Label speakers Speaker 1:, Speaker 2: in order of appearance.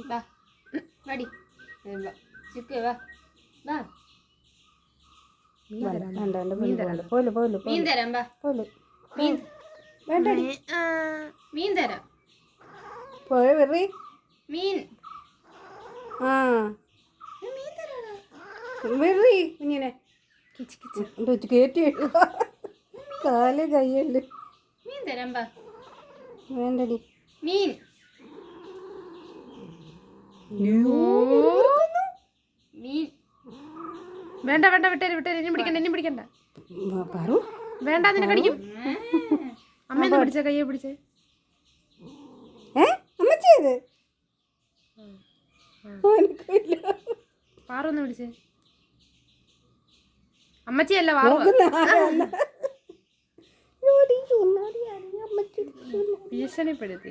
Speaker 1: വാ വാടി ചിക്കു വാ വാ മീൻ തരാം വാ മീൻ മീൻ തരാം
Speaker 2: പോയ വെറി
Speaker 1: മീൻ
Speaker 2: ആ
Speaker 1: മീൻ തരാടാ
Speaker 2: വെറി കുഞ്ഞിനെ കയറ്റി കാല് കയ്യല്ലേ
Speaker 1: മീൻ തരാം വാ
Speaker 2: വേണ്ടടി
Speaker 1: മീൻ മീൻ
Speaker 3: വേണ്ട വേണ്ട വിട്ടേര് വിട്ടേര് ഇനി പിടിക്കണ്ട
Speaker 2: പറു
Speaker 3: വേണ്ട അതിനെ കടിക്കും അമ്മയെന്ന് പിടിച്ചേ കയ്യെ പിടിച്ചേ
Speaker 2: അമ്മച്ചേത്
Speaker 3: പാറൊന്ന് പിടിച്ചേ അമ്മച്ചിയല്ല പാറു ഭീഷണിപ്പെടുത്തി